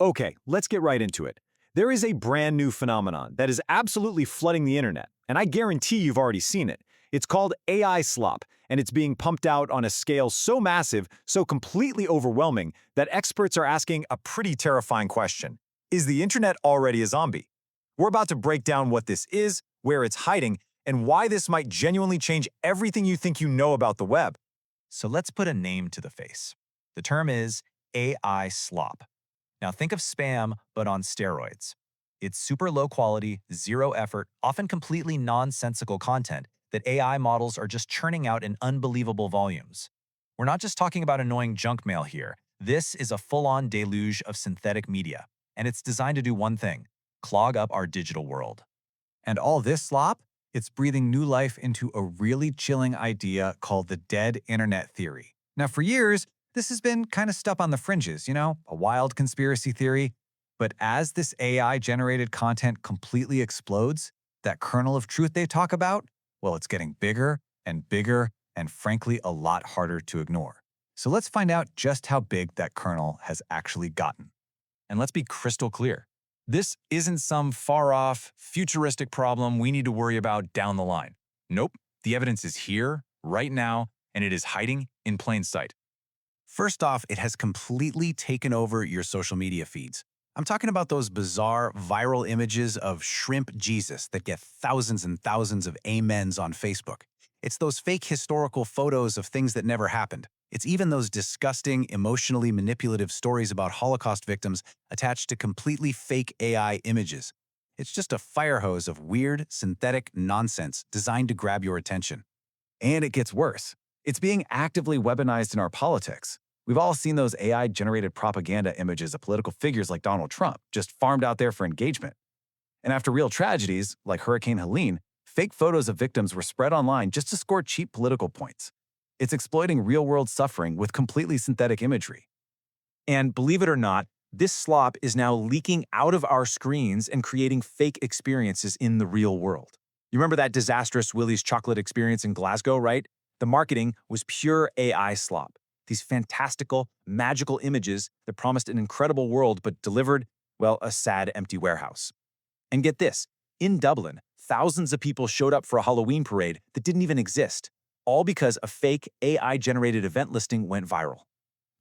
Okay, let's get right into it. There is a brand new phenomenon that is absolutely flooding the internet, and I guarantee you've already seen it. It's called AI slop, and it's being pumped out on a scale so massive, so completely overwhelming, that experts are asking a pretty terrifying question. Is the internet already a zombie? We're about to break down what this is, where it's hiding, and why this might genuinely change everything you think you know about the web. So let's put a name to the face. The term is AI slop. Now think of spam, but on steroids. It's super low quality, zero effort, often completely nonsensical content that AI models are just churning out in unbelievable volumes. We're not just talking about annoying junk mail here. This is a full-on deluge of synthetic media, and it's designed to do one thing: clog up our digital world. And all this slop, it's breathing new life into a really chilling idea called the dead internet theory. Now, for years, this has been kind of stuff on the fringes, a wild conspiracy theory. But as this AI-generated content completely explodes, that kernel of truth they talk about, well, it's getting bigger and bigger and frankly a lot harder to ignore. So let's find out just how big that kernel has actually gotten. And let's be crystal clear. This isn't some far-off, futuristic problem we need to worry about down the line. Nope, the evidence is here, right now, and it is hiding in plain sight. First off, it has completely taken over your social media feeds. I'm talking about those bizarre, viral images of shrimp Jesus that get thousands and thousands of amens on Facebook. It's those fake historical photos of things that never happened. It's even those disgusting, emotionally manipulative stories about Holocaust victims attached to completely fake AI images. It's just a fire hose of weird, synthetic nonsense designed to grab your attention. And it gets worse. It's being actively weaponized in our politics. We've all seen those AI-generated propaganda images of political figures like Donald Trump, just farmed out there for engagement. And after real tragedies, like Hurricane Helene, fake photos of victims were spread online just to score cheap political points. It's exploiting real-world suffering with completely synthetic imagery. And believe it or not, this slop is now leaking out of our screens and creating fake experiences in the real world. You remember that disastrous Willie's chocolate experience in Glasgow, right? The marketing was pure AI slop. These fantastical, magical images that promised an incredible world but delivered, well, a sad, empty warehouse. And get this, in Dublin, thousands of people showed up for a Halloween parade that didn't even exist, all because a fake AI-generated event listing went viral.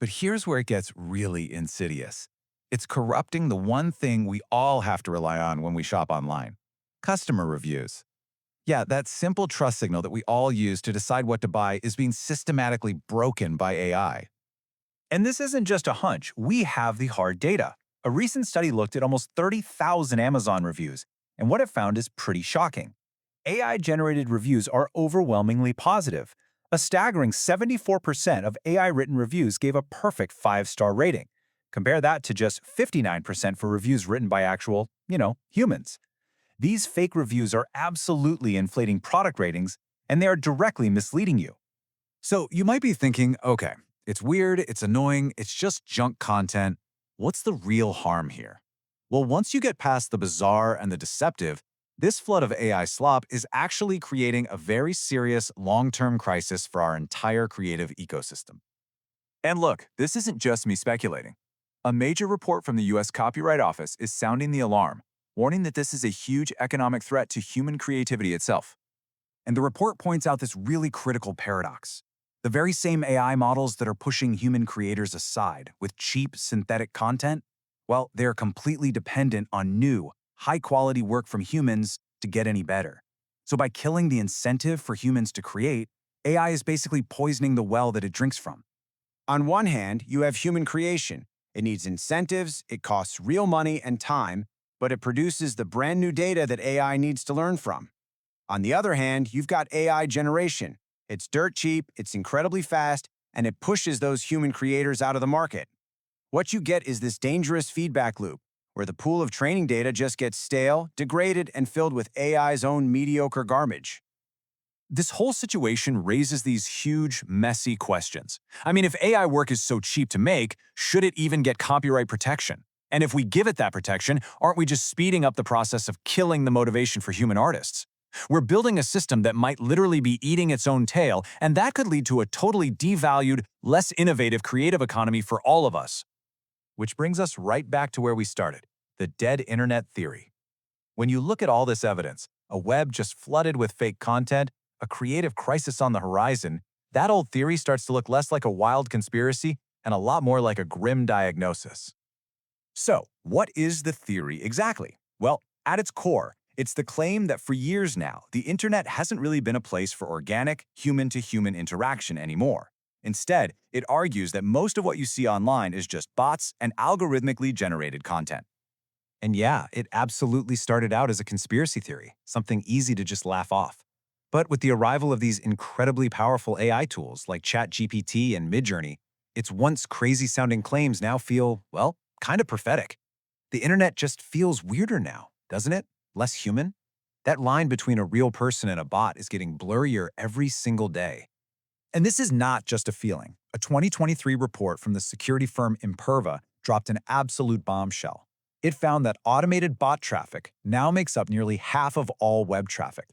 But here's where it gets really insidious. It's corrupting the one thing we all have to rely on when we shop online: customer reviews. Yeah, that simple trust signal that we all use to decide what to buy is being systematically broken by AI. And this isn't just a hunch, we have the hard data. A recent study looked at almost 30,000 Amazon reviews, and what it found is pretty shocking. AI-generated reviews are overwhelmingly positive. A staggering 74% of AI-written reviews gave a perfect 5-star rating. Compare that to just 59% for reviews written by actual, humans. These fake reviews are absolutely inflating product ratings, and they are directly misleading you. So you might be thinking, okay, it's weird, it's annoying, it's just junk content. What's the real harm here? Well, once you get past the bizarre and the deceptive, this flood of AI slop is actually creating a very serious long-term crisis for our entire creative ecosystem. And look, this isn't just me speculating. A major report from the US Copyright Office is sounding the alarm, warning that this is a huge economic threat to human creativity itself. And the report points out this really critical paradox. The very same AI models that are pushing human creators aside with cheap synthetic content, well, they're completely dependent on new, high-quality work from humans to get any better. So by killing the incentive for humans to create, AI is basically poisoning the well that it drinks from. On one hand, you have human creation. It needs incentives, it costs real money and time, but it produces the brand new data that AI needs to learn from. On the other hand, you've got AI generation. It's dirt cheap, it's incredibly fast, and it pushes those human creators out of the market. What you get is this dangerous feedback loop, where the pool of training data just gets stale, degraded, and filled with AI's own mediocre garbage. This whole situation raises these huge, messy questions. I mean, if AI work is so cheap to make, should it even get copyright protection? And if we give it that protection, aren't we just speeding up the process of killing the motivation for human artists? We're building a system that might literally be eating its own tail, and that could lead to a totally devalued, less innovative creative economy for all of us. Which brings us right back to where we started, the dead internet theory. When you look at all this evidence, a web just flooded with fake content, a creative crisis on the horizon, that old theory starts to look less like a wild conspiracy and a lot more like a grim diagnosis. So, what is the theory exactly? Well, at its core, it's the claim that for years now, the internet hasn't really been a place for organic, human-to-human interaction anymore. Instead, it argues that most of what you see online is just bots and algorithmically generated content. And yeah, it absolutely started out as a conspiracy theory, something easy to just laugh off. But with the arrival of these incredibly powerful AI tools like ChatGPT and Midjourney, its once crazy-sounding claims now feel, well, kind of prophetic. The internet just feels weirder now, doesn't it? Less human? That line between a real person and a bot is getting blurrier every single day. And this is not just a feeling. A 2023 report from the security firm Imperva dropped an absolute bombshell. It found that automated bot traffic now makes up nearly half of all web traffic,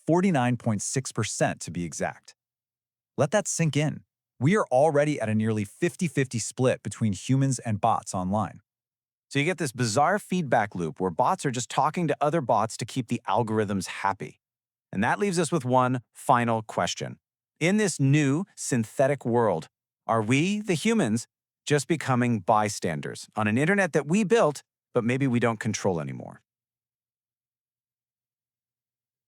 49.6% to be exact. Let that sink in. We are already at a nearly 50-50 split between humans and bots online. So you get this bizarre feedback loop where bots are just talking to other bots to keep the algorithms happy. And that leaves us with one final question. In this new synthetic world, are we, the humans, just becoming bystanders on an internet that we built, but maybe we don't control anymore?